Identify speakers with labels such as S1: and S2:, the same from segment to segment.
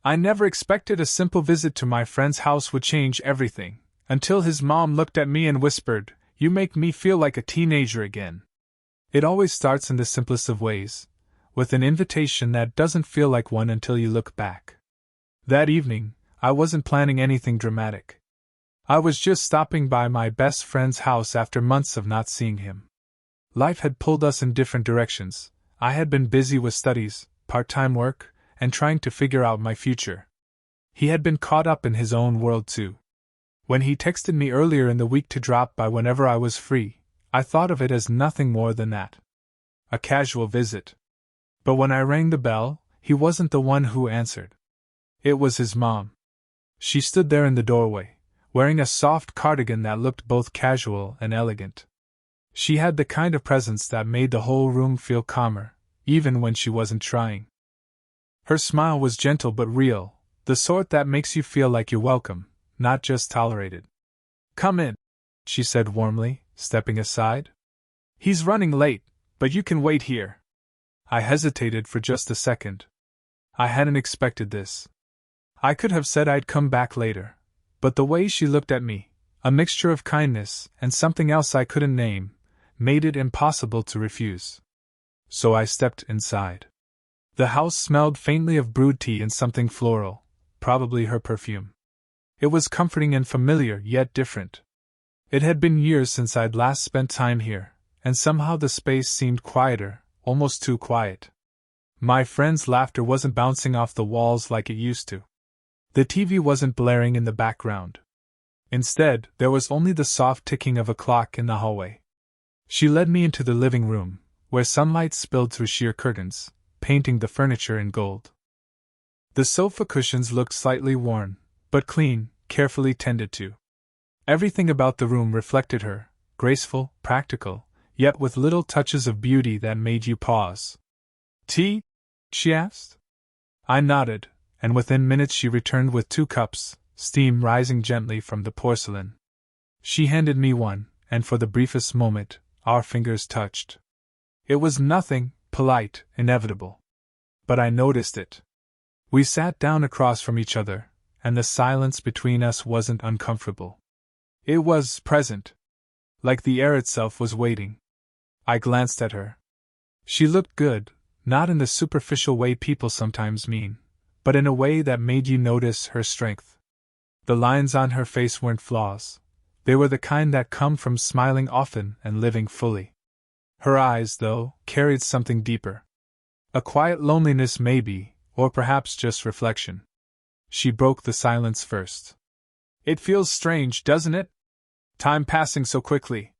S1: I never expected a simple visit to my friend's house would change everything, until his mom looked at me and whispered, "You make me feel like a teenager again." It always starts in the simplest of ways, with an invitation that doesn't feel like one until you look back. That evening, I wasn't planning anything dramatic. I was just stopping by my best friend's house after months of not seeing him. Life had pulled us in different directions. I had been busy with studies, part-time work, and trying to figure out my future. He had been caught up in his own world too. When he texted me earlier in the week to drop by whenever I was free, I thought of it as nothing more than that. A casual visit. But when I rang the bell, he wasn't the one who answered. It was his mom. She stood there in the doorway, wearing a soft cardigan that looked both casual and elegant. She had the kind of presence that made the whole room feel calmer, even when she wasn't trying. Her smile was gentle but real, the sort that makes you feel like you're welcome, not just tolerated. "Come in," she said warmly, stepping aside. "He's running late, but you can wait here." I hesitated for just a second. I hadn't expected this. I could have said I'd come back later, but the way she looked at me, a mixture of kindness and something else I couldn't name, made it impossible to refuse. So I stepped inside. The house smelled faintly of brewed tea and something floral, probably her perfume. It was comforting and familiar, yet different. It had been years since I'd last spent time here, and somehow the space seemed quieter, almost too quiet. My friend's laughter wasn't bouncing off the walls like it used to. The TV wasn't blaring in the background. Instead, there was only the soft ticking of a clock in the hallway. She led me into the living room, where sunlight spilled through sheer curtains, painting the furniture in gold. The sofa cushions looked slightly worn, but clean, carefully tended to. Everything about the room reflected her, graceful, practical, yet with little touches of beauty that made you pause. "Tea?" she asked. I nodded, and within minutes she returned with 2 cups, steam rising gently from the porcelain. She handed me one, and for the briefest moment, our fingers touched. It was nothing, polite, inevitable. But I noticed it. We sat down across from each other, and the silence between us wasn't uncomfortable. It was present. Like the air itself was waiting. I glanced at her. She looked good, not in the superficial way people sometimes mean, but in a way that made you notice her strength. The lines on her face weren't flaws. They were the kind that come from smiling often and living fully. Her eyes, though, carried something deeper. A quiet loneliness maybe, or perhaps just reflection. She broke the silence first. "It feels strange, doesn't it? Time passing so quickly.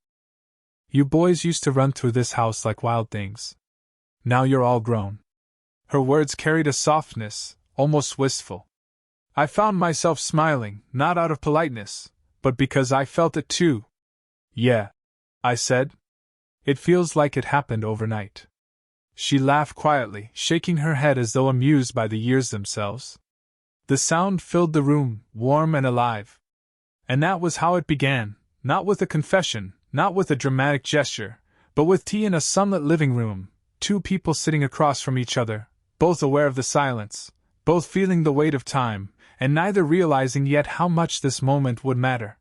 S1: You boys used to run through this house like wild things. Now you're all grown." Her words carried a softness, almost wistful. I found myself smiling, not out of politeness, but because I felt it too. "Yeah," I said. "It feels like it happened overnight." She laughed quietly, shaking her head as though amused by the years themselves. The sound filled the room, warm and alive. And that was how it began, not with a confession, not with a dramatic gesture, but with tea in a sunlit living room, 2 people sitting across from each other, both aware of the silence, both feeling the weight of time, and neither realizing yet how much this moment would matter.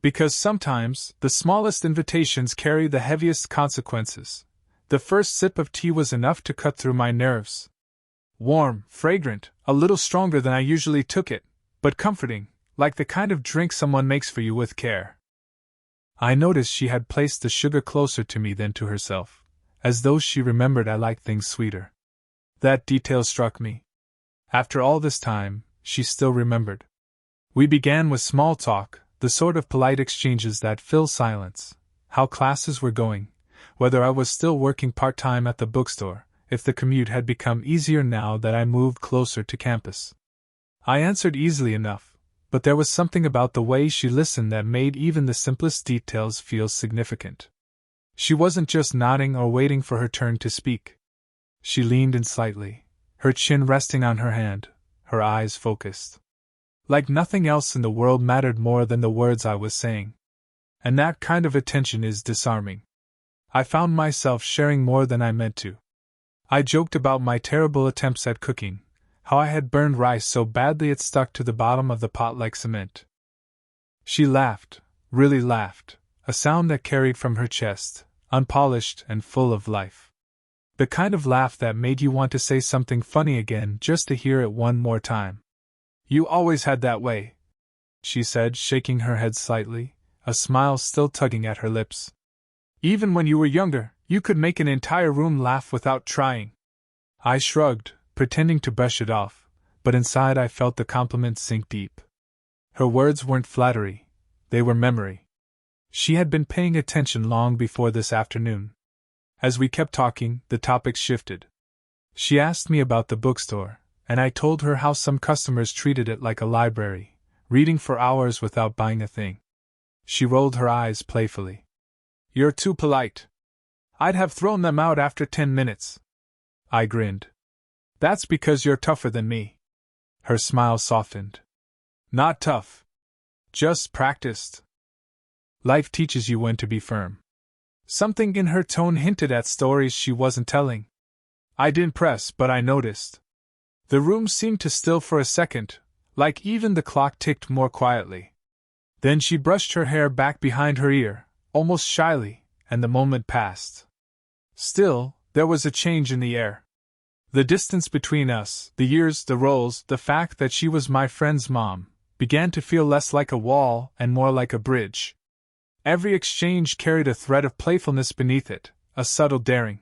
S1: Because sometimes, the smallest invitations carry the heaviest consequences. The first sip of tea was enough to cut through my nerves. Warm, fragrant, a little stronger than I usually took it, but comforting, like the kind of drink someone makes for you with care. I noticed she had placed the sugar closer to me than to herself, as though she remembered I liked things sweeter. That detail struck me. After all this time, she still remembered. We began with small talk, the sort of polite exchanges that fill silence, how classes were going, whether I was still working part-time at the bookstore, if the commute had become easier now that I moved closer to campus. I answered easily enough, but there was something about the way she listened that made even the simplest details feel significant. She wasn't just nodding or waiting for her turn to speak. She leaned in slightly, her chin resting on her hand, her eyes focused. Like nothing else in the world mattered more than the words I was saying. And that kind of attention is disarming. I found myself sharing more than I meant to. I joked about my terrible attempts at cooking, how I had burned rice so badly it stuck to the bottom of the pot like cement. She laughed, really laughed, a sound that carried from her chest, unpolished and full of life. The kind of laugh that made you want to say something funny again just to hear it one more time. "You always had that way," she said, shaking her head slightly, a smile still tugging at her lips. "Even when you were younger, you could make an entire room laugh without trying." I shrugged, pretending to brush it off, but inside I felt the compliment sink deep. Her words weren't flattery, they were memory. She had been paying attention long before this afternoon. As we kept talking, the topic shifted. She asked me about the bookstore, and I told her how some customers treated it like a library, reading for hours without buying a thing. She rolled her eyes playfully. "You're too polite. I'd have thrown them out after 10 minutes. I grinned. "That's because you're tougher than me." Her smile softened. "Not tough. Just practiced. Life teaches you when to be firm." Something in her tone hinted at stories she wasn't telling. I didn't press, but I noticed. The room seemed to still for a second, like even the clock ticked more quietly. Then she brushed her hair back behind her ear, almost shyly, and the moment passed. Still, there was a change in the air. The distance between us, the years, the roles, the fact that she was my friend's mom, began to feel less like a wall and more like a bridge. Every exchange carried a thread of playfulness beneath it, a subtle daring.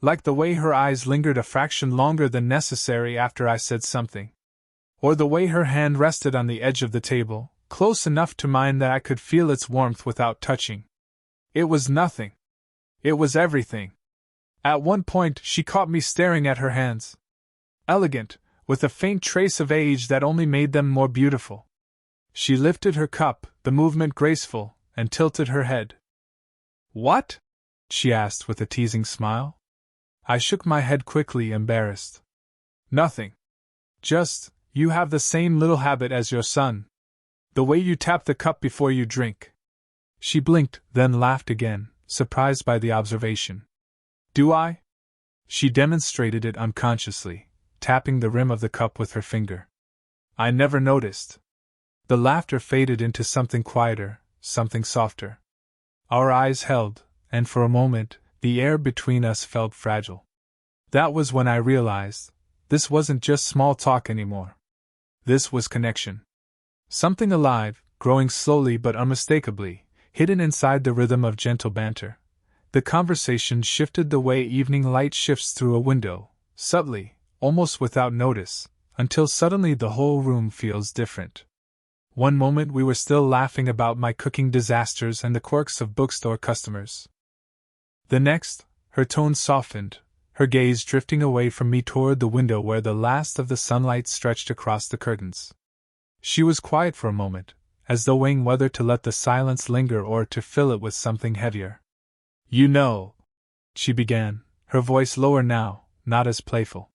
S1: Like the way her eyes lingered a fraction longer than necessary after I said something. Or the way her hand rested on the edge of the table, close enough to mine that I could feel its warmth without touching. It was nothing. It was everything. At one point, she caught me staring at her hands. Elegant, with a faint trace of age that only made them more beautiful. She lifted her cup, the movement graceful, and tilted her head. "What?" she asked with a teasing smile. I shook my head quickly, embarrassed. "Nothing. Just, you have the same little habit as your son. The way you tap the cup before you drink." She blinked, then laughed again, surprised by the observation. "Do I?" She demonstrated it unconsciously, tapping the rim of the cup with her finger. I never noticed. The laughter faded into something quieter, something softer. Our eyes held, and for a moment, the air between us felt fragile. That was when I realized, this wasn't just small talk anymore. This was connection. Something alive, growing slowly but unmistakably, hidden inside the rhythm of gentle banter. The conversation shifted the way evening light shifts through a window, subtly, almost without notice, until suddenly the whole room feels different. One moment we were still laughing about my cooking disasters and the quirks of bookstore customers. The next, her tone softened, her gaze drifting away from me toward the window where the last of the sunlight stretched across the curtains. She was quiet for a moment, as though weighing whether to let the silence linger or to fill it with something heavier. "You know," she began, her voice lower now, not as playful.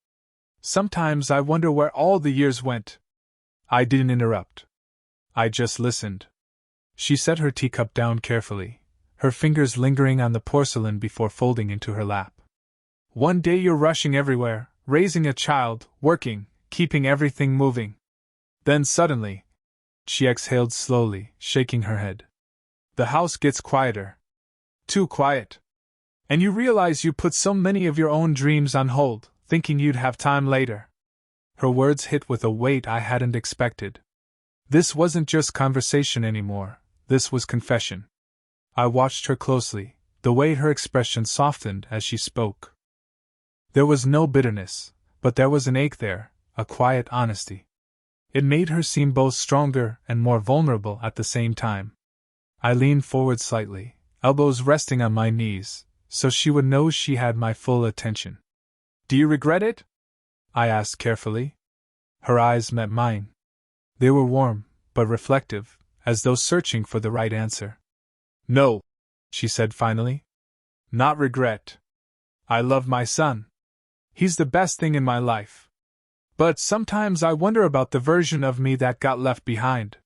S1: "Sometimes I wonder where all the years went." I didn't interrupt. I just listened. She set her teacup down carefully, her fingers lingering on the porcelain before folding into her lap. "One day you're rushing everywhere, raising a child, working, keeping everything moving. Then suddenly," she exhaled slowly, shaking her head, "the house gets quieter. Too quiet. And you realize you put so many of your own dreams on hold, thinking you'd have time later." Her words hit with a weight I hadn't expected. This wasn't just conversation anymore, this was confession. I watched her closely, the way her expression softened as she spoke. There was no bitterness, but there was an ache there, a quiet honesty. It made her seem both stronger and more vulnerable at the same time. I leaned forward slightly, elbows resting on my knees, so she would know she had my full attention. "Do you regret it?" I asked carefully. Her eyes met mine. They were warm, but reflective, as though searching for the right answer. "No," she said finally. "Not regret. I love my son. He's the best thing in my life. But sometimes I wonder about the version of me that got left behind.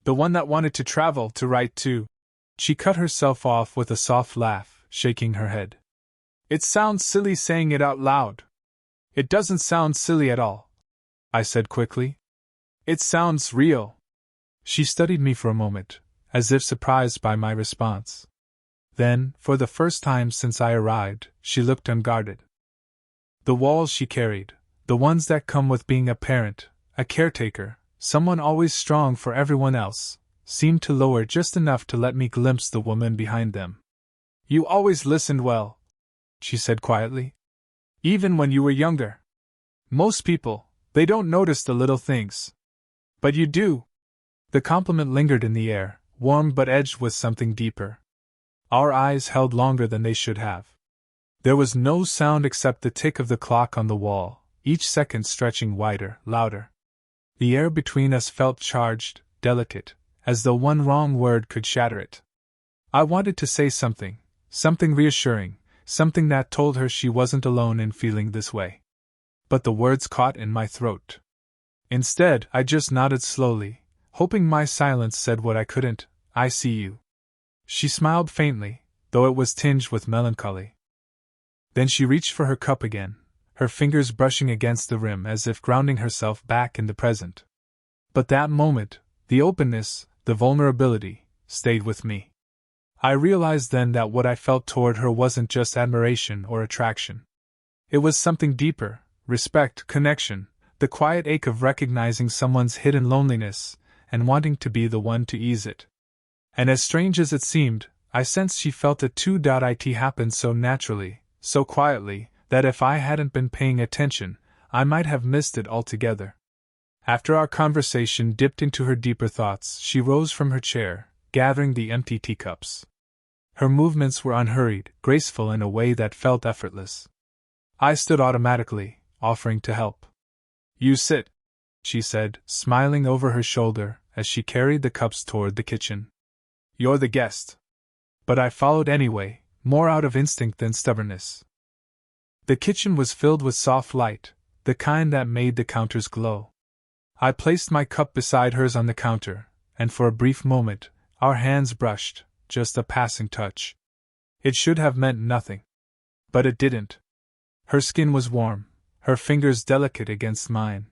S1: The one that wanted to travel, to write to." She cut herself off with a soft laugh, shaking her head. "It sounds silly saying it out loud." "It doesn't sound silly at all," I said quickly. It sounds real. She studied me for a moment, as if surprised by my response. Then, for the first time since I arrived, she looked unguarded. The walls she carried, the ones that come with being a parent, a caretaker, someone always strong for everyone else, seemed to lower just enough to let me glimpse the woman behind them. You always listened well, she said quietly. Even when you were younger. Most people, they don't notice the little things. But you do. The compliment lingered in the air, warm but edged with something deeper. Our eyes held longer than they should have. There was no sound except the tick of the clock on the wall, each second stretching wider, louder. The air between us felt charged, delicate, as though one wrong word could shatter it. I wanted to say something reassuring, something that told her she wasn't alone in feeling this way. But the words caught in my throat. Instead, I just nodded slowly, hoping my silence said what I couldn't. I see you. She smiled faintly, though it was tinged with melancholy. Then she reached for her cup again, her fingers brushing against the rim as if grounding herself back in the present. But that moment, the openness, the vulnerability, stayed with me. I realized then that what I felt toward her wasn't just admiration or attraction. It was something deeper, respect, connection, the quiet ache of recognizing someone's hidden loneliness and wanting to be the one to ease it. And as strange as it seemed, I sensed she felt it too. It happened so naturally, so quietly, that if I hadn't been paying attention, I might have missed it altogether. After our conversation dipped into her deeper thoughts, she rose from her chair, gathering the empty teacups. Her movements were unhurried, graceful in a way that felt effortless. I stood automatically, offering to help. You sit, she said, smiling over her shoulder as she carried the cups toward the kitchen. You're the guest. But I followed anyway, more out of instinct than stubbornness. The kitchen was filled with soft light, the kind that made the counters glow. I placed my cup beside hers on the counter, and for a brief moment, our hands brushed, just a passing touch. It should have meant nothing. But it didn't. Her skin was warm, her fingers delicate against mine.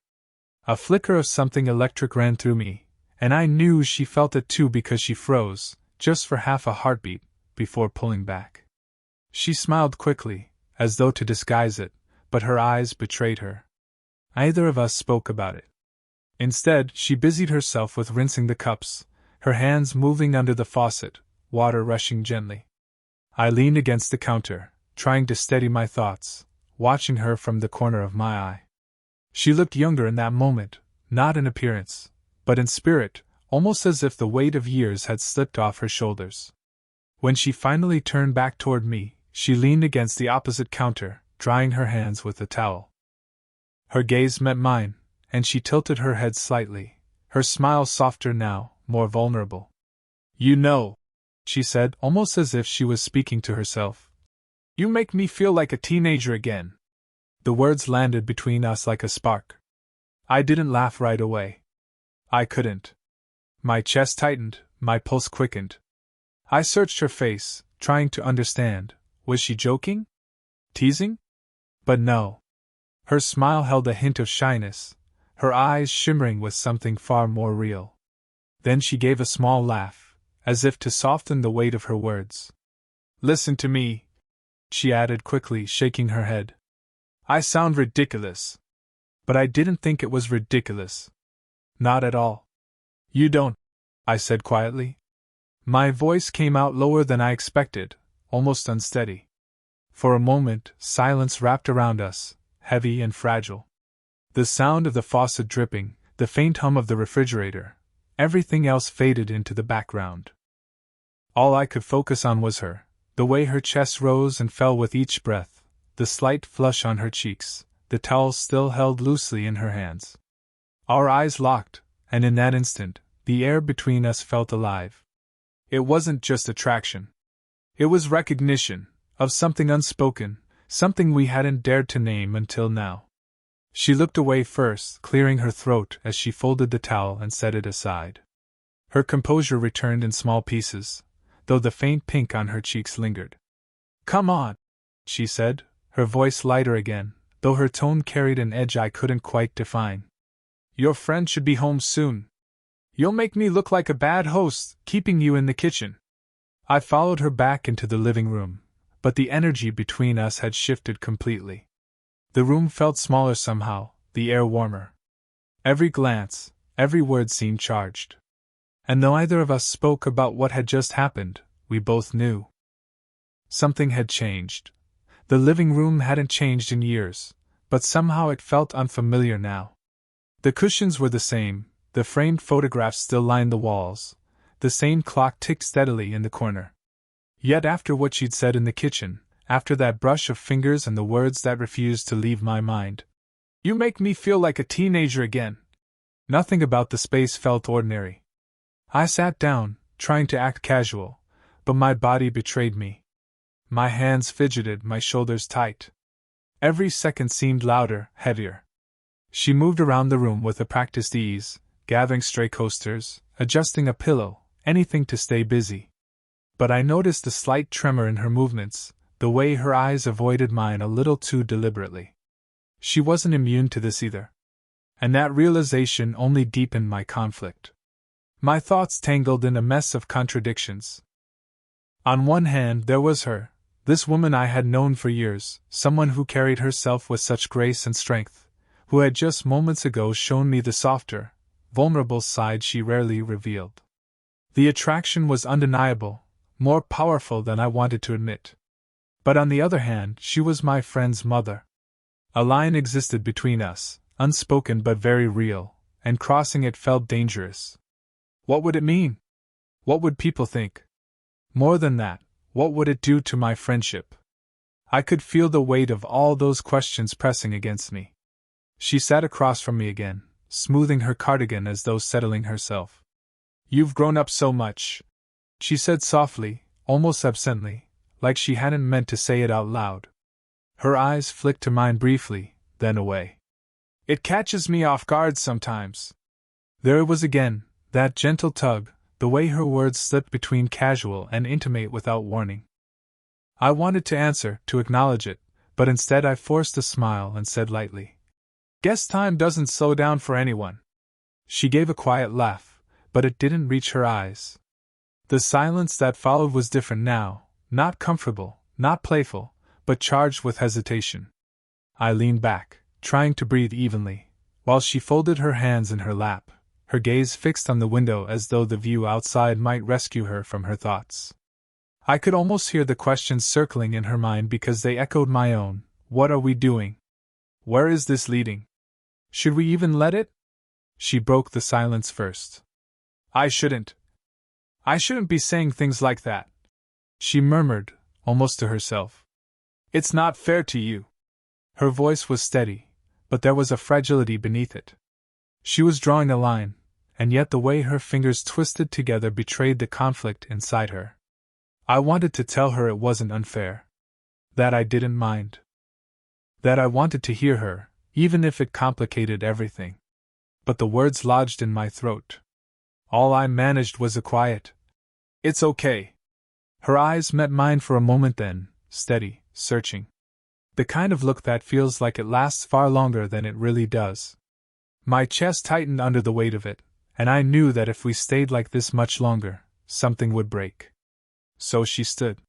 S1: A flicker of something electric ran through me, and I knew she felt it too because she froze, just for half a heartbeat, before pulling back. She smiled quickly, as though to disguise it, but her eyes betrayed her. Neither of us spoke about it. Instead, she busied herself with rinsing the cups, her hands moving under the faucet, water rushing gently. I leaned against the counter, trying to steady my thoughts, watching her from the corner of my eye. She looked younger in that moment, not in appearance, but in spirit, almost as if the weight of years had slipped off her shoulders. When she finally turned back toward me, she leaned against the opposite counter, drying her hands with a towel. Her gaze met mine, and she tilted her head slightly, her smile softer now, more vulnerable. You know, she said, almost as if she was speaking to herself. You make me feel like a teenager again. The words landed between us like a spark. I didn't laugh right away. I couldn't. My chest tightened, my pulse quickened. I searched her face, trying to understand. Was she joking? Teasing? But no. Her smile held a hint of shyness, her eyes shimmering with something far more real. Then she gave a small laugh, as if to soften the weight of her words. Listen to me, she added quickly, shaking her head. I sound ridiculous. But I didn't think it was ridiculous. Not at all. You don't, I said quietly. My voice came out lower than I expected, almost unsteady. For a moment, silence wrapped around us, heavy and fragile. The sound of the faucet dripping, the faint hum of the refrigerator, everything else faded into the background. All I could focus on was her, the way her chest rose and fell with each breath, the slight flush on her cheeks, the towel still held loosely in her hands. Our eyes locked, and in that instant, the air between us felt alive. It wasn't just attraction. It was recognition of something unspoken, something we hadn't dared to name until now. She looked away first, clearing her throat as she folded the towel and set it aside. Her composure returned in small pieces, though the faint pink on her cheeks lingered. Come on, she said, her voice lighter again, though her tone carried an edge I couldn't quite define. Your friend should be home soon. You'll make me look like a bad host, keeping you in the kitchen. I followed her back into the living room, but the energy between us had shifted completely. The room felt smaller somehow, the air warmer. Every glance, every word seemed charged. And though neither of us spoke about what had just happened, we both knew. Something had changed. The living room hadn't changed in years, but somehow it felt unfamiliar now. The cushions were the same, the framed photographs still lined the walls, the same clock ticked steadily in the corner. Yet after what she'd said in the kitchen, after that brush of fingers and the words that refused to leave my mind, "You make me feel like a teenager again," nothing about the space felt ordinary. I sat down, trying to act casual, but my body betrayed me. My hands fidgeted, my shoulders tight. Every second seemed louder, heavier. She moved around the room with a practiced ease, gathering stray coasters, adjusting a pillow, anything to stay busy. But I noticed a slight tremor in her movements, the way her eyes avoided mine a little too deliberately. She wasn't immune to this either. And that realization only deepened my conflict. My thoughts tangled in a mess of contradictions. On one hand, there was her, this woman I had known for years, someone who carried herself with such grace and strength, who had just moments ago shown me the softer, vulnerable side she rarely revealed. The attraction was undeniable, more powerful than I wanted to admit. But on the other hand, she was my friend's mother. A line existed between us, unspoken but very real, and crossing it felt dangerous. What would it mean? What would people think? More than that, what would it do to my friendship? I could feel the weight of all those questions pressing against me. She sat across from me again, smoothing her cardigan as though settling herself. "You've grown up so much," she said softly, almost absently, like she hadn't meant to say it out loud. Her eyes flicked to mine briefly, then away. "It catches me off guard sometimes." There it was again, that gentle tug, the way her words slipped between casual and intimate without warning. I wanted to answer, to acknowledge it, but instead I forced a smile and said lightly, "Guess time doesn't slow down for anyone." She gave a quiet laugh, but it didn't reach her eyes. The silence that followed was different now, not comfortable, not playful, but charged with hesitation. I leaned back, trying to breathe evenly, while she folded her hands in her lap, her gaze fixed on the window as though the view outside might rescue her from her thoughts. I could almost hear the questions circling in her mind because they echoed my own. What are we doing? Where is this leading? Should we even let it? She broke the silence first. I shouldn't be saying things like that," she murmured, almost to herself. "It's not fair to you." Her voice was steady, but there was a fragility beneath it. She was drawing a line, and yet the way her fingers twisted together betrayed the conflict inside her. I wanted to tell her it wasn't unfair. That I didn't mind. That I wanted to hear her, even if it complicated everything. But the words lodged in my throat. All I managed was a quiet, "It's okay." Her eyes met mine for a moment then, steady, searching. The kind of look that feels like it lasts far longer than it really does. My chest tightened under the weight of it, and I knew that if we stayed like this much longer, something would break. So she stood.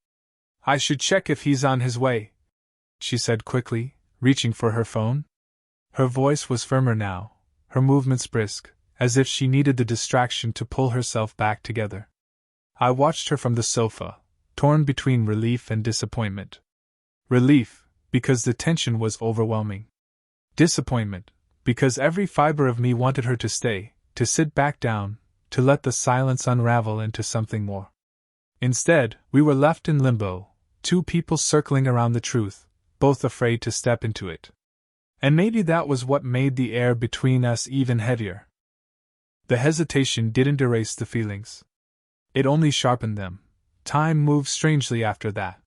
S1: "I should check if he's on his way," she said quickly, reaching for her phone. Her voice was firmer now, her movements brisk, as if she needed the distraction to pull herself back together. I watched her from the sofa, torn between relief and disappointment. Relief, because the tension was overwhelming. Disappointment, because every fiber of me wanted her to stay, to sit back down, to let the silence unravel into something more. Instead, we were left in limbo, two people circling around the truth, both afraid to step into it. And maybe that was what made the air between us even heavier. The hesitation didn't erase the feelings. It only sharpened them. Time moved strangely after that.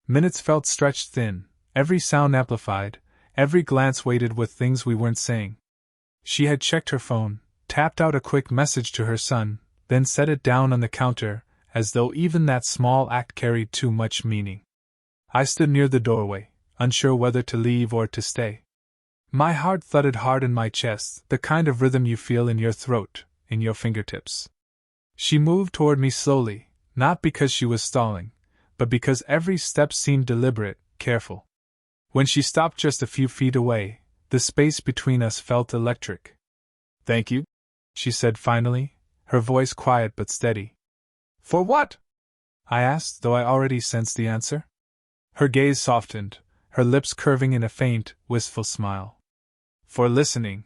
S1: Minutes felt stretched thin, every sound amplified, every glance weighted with things we weren't saying. She had checked her phone, tapped out a quick message to her son, then set it down on the counter, as though even that small act carried too much meaning. I stood near the doorway, unsure whether to leave or to stay. My heart thudded hard in my chest, the kind of rhythm you feel in your throat, in your fingertips. She moved toward me slowly, not because she was stalling, but because every step seemed deliberate, careful. When she stopped just a few feet away, the space between us felt electric. "Thank you," she said finally, her voice quiet but steady. "For what?" I asked, though I already sensed the answer. Her gaze softened, her lips curving in a faint, wistful smile. "For listening.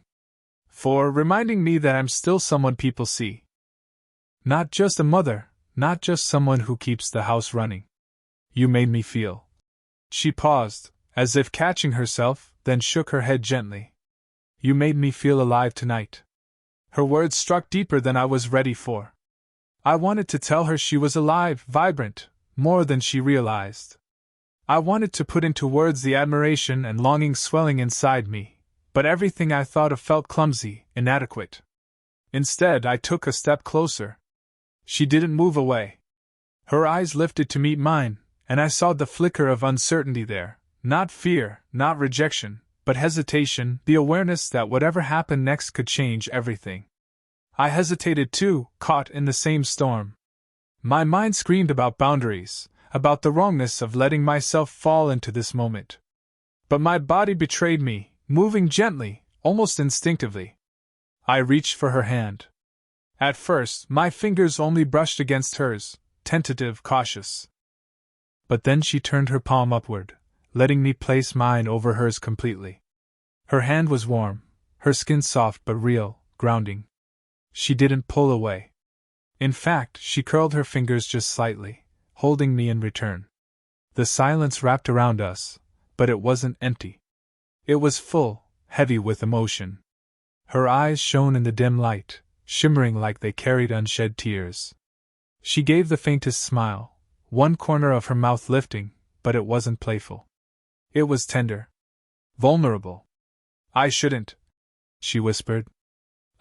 S1: For reminding me that I'm still someone people see. Not just a mother, not just someone who keeps the house running. You made me feel." She paused, as if catching herself, then shook her head gently. "You made me feel alive tonight." Her words struck deeper than I was ready for. I wanted to tell her she was alive, vibrant, more than she realized. I wanted to put into words the admiration and longing swelling inside me, but everything I thought of felt clumsy, inadequate. Instead, I took a step closer. She didn't move away. Her eyes lifted to meet mine, and I saw the flicker of uncertainty there, not fear, not rejection, but hesitation, the awareness that whatever happened next could change everything. I hesitated too, caught in the same storm. My mind screamed about boundaries, about the wrongness of letting myself fall into this moment. But my body betrayed me, moving gently, almost instinctively. I reached for her hand. At first, my fingers only brushed against hers, tentative, cautious. But then she turned her palm upward, letting me place mine over hers completely. Her hand was warm, her skin soft but real, grounding. She didn't pull away. In fact, she curled her fingers just slightly, holding me in return. The silence wrapped around us, but it wasn't empty. It was full, heavy with emotion. Her eyes shone in the dim light, shimmering like they carried unshed tears. She gave the faintest smile, one corner of her mouth lifting, but it wasn't playful. It was tender. Vulnerable. "I shouldn't," she whispered.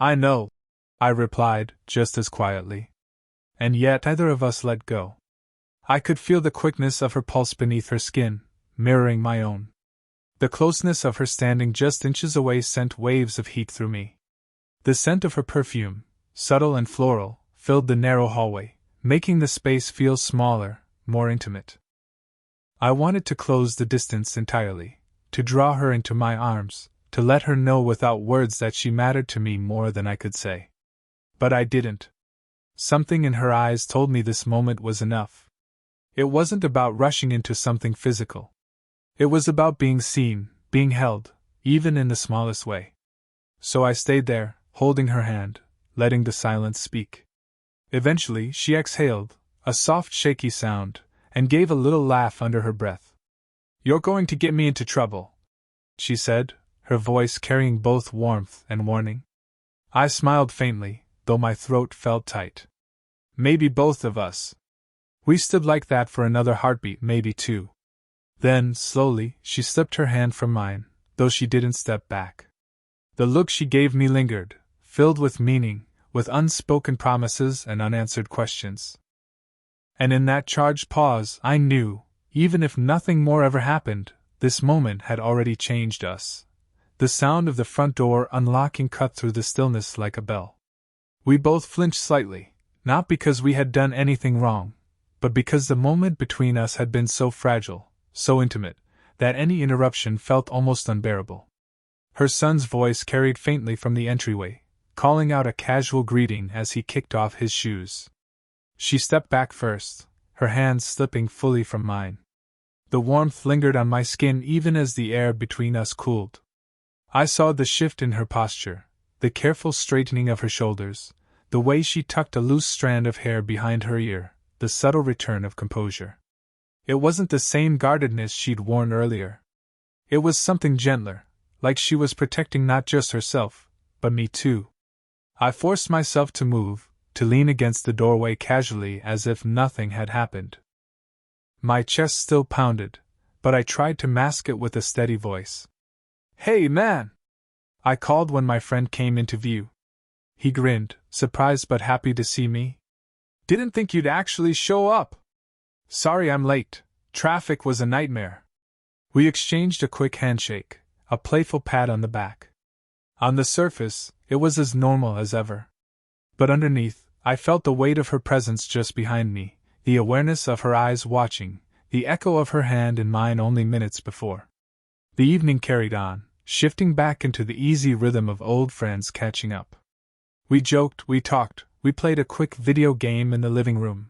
S1: "I know," I replied, just as quietly. And yet neither of us let go. I could feel the quickness of her pulse beneath her skin, mirroring my own. The closeness of her standing just inches away sent waves of heat through me. The scent of her perfume, subtle and floral, filled the narrow hallway, making the space feel smaller, more intimate. I wanted to close the distance entirely, to draw her into my arms, to let her know without words that she mattered to me more than I could say. But I didn't. Something in her eyes told me this moment was enough. It wasn't about rushing into something physical. It was about being seen, being held, even in the smallest way. So I stayed there, holding her hand, letting the silence speak. Eventually, she exhaled, a soft, shaky sound, and gave a little laugh under her breath. "You're going to get me into trouble," she said, her voice carrying both warmth and warning. I smiled faintly, though my throat felt tight. "Maybe both of us." We stood like that for another heartbeat, maybe two. Then, slowly, she slipped her hand from mine, though she didn't step back. The look she gave me lingered, filled with meaning, with unspoken promises and unanswered questions. And in that charged pause, I knew, even if nothing more ever happened, this moment had already changed us. The sound of the front door unlocking cut through the stillness like a bell. We both flinched slightly, not because we had done anything wrong, but because the moment between us had been so fragile, so intimate, that any interruption felt almost unbearable. Her son's voice carried faintly from the entryway, calling out a casual greeting as he kicked off his shoes. She stepped back first, her hands slipping fully from mine. The warmth lingered on my skin even as the air between us cooled. I saw the shift in her posture, the careful straightening of her shoulders, the way she tucked a loose strand of hair behind her ear, the subtle return of composure. It wasn't the same guardedness she'd worn earlier. It was something gentler, like she was protecting not just herself, but me too. I forced myself to move, to lean against the doorway casually as if nothing had happened. My chest still pounded, but I tried to mask it with a steady voice. "Hey, man!" I called when my friend came into view. He grinned, surprised but happy to see me. "Didn't think you'd actually show up." "Sorry I'm late. Traffic was a nightmare." We exchanged a quick handshake, a playful pat on the back. On the surface, it was as normal as ever. But underneath, I felt the weight of her presence just behind me, the awareness of her eyes watching, the echo of her hand in mine only minutes before. The evening carried on, shifting back into the easy rhythm of old friends catching up. We joked, we talked, we played a quick video game in the living room.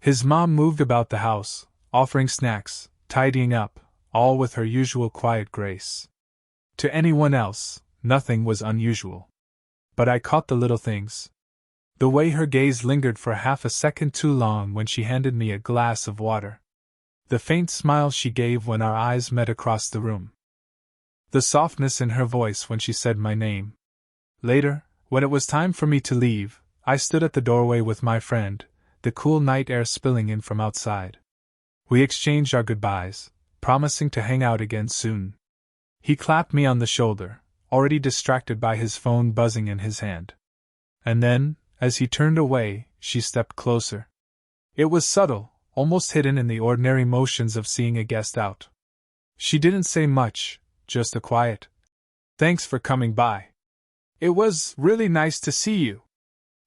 S1: His mom moved about the house, offering snacks, tidying up, all with her usual quiet grace. To anyone else, nothing was unusual. But I caught the little things. The way her gaze lingered for half a second too long when she handed me a glass of water. The faint smile she gave when our eyes met across the room. The softness in her voice when she said my name. Later, when it was time for me to leave, I stood at the doorway with my friend, the cool night air spilling in from outside. We exchanged our goodbyes, promising to hang out again soon. He clapped me on the shoulder, already distracted by his phone buzzing in his hand. And then, as he turned away, she stepped closer. It was subtle, almost hidden in the ordinary motions of seeing a guest out. She didn't say much, just a quiet, "Thanks for coming by. It was really nice to see you."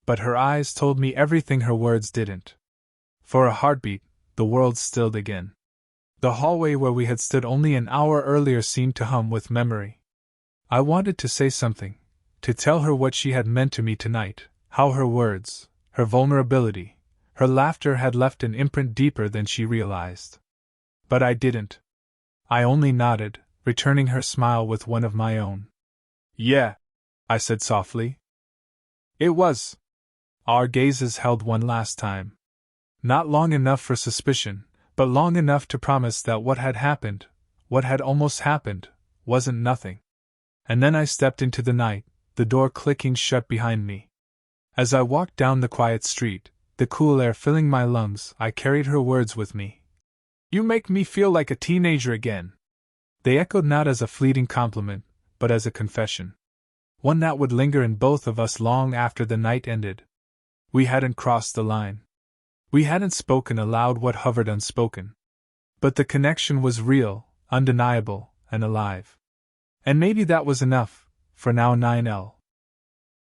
S1: But her eyes told me everything her words didn't. For a heartbeat, the world stilled again. The hallway where we had stood only an hour earlier seemed to hum with memory. I wanted to say something, to tell her what she had meant to me tonight, how her words, her vulnerability, her laughter had left an imprint deeper than she realized. But I didn't. I only nodded, returning her smile with one of my own. "Yeah," I said softly. It was. Our gazes held one last time. Not long enough for suspicion, but long enough to promise that what had happened, what had almost happened, wasn't nothing. And then I stepped into the night, the door clicking shut behind me. As I walked down the quiet street, the cool air filling my lungs, I carried her words with me. "You make me feel like a teenager again." They echoed not as a fleeting compliment, but as a confession. One that would linger in both of us long after the night ended. We hadn't crossed the line. We hadn't spoken aloud what hovered unspoken. But the connection was real, undeniable, and alive. And maybe that was enough, for now 9L.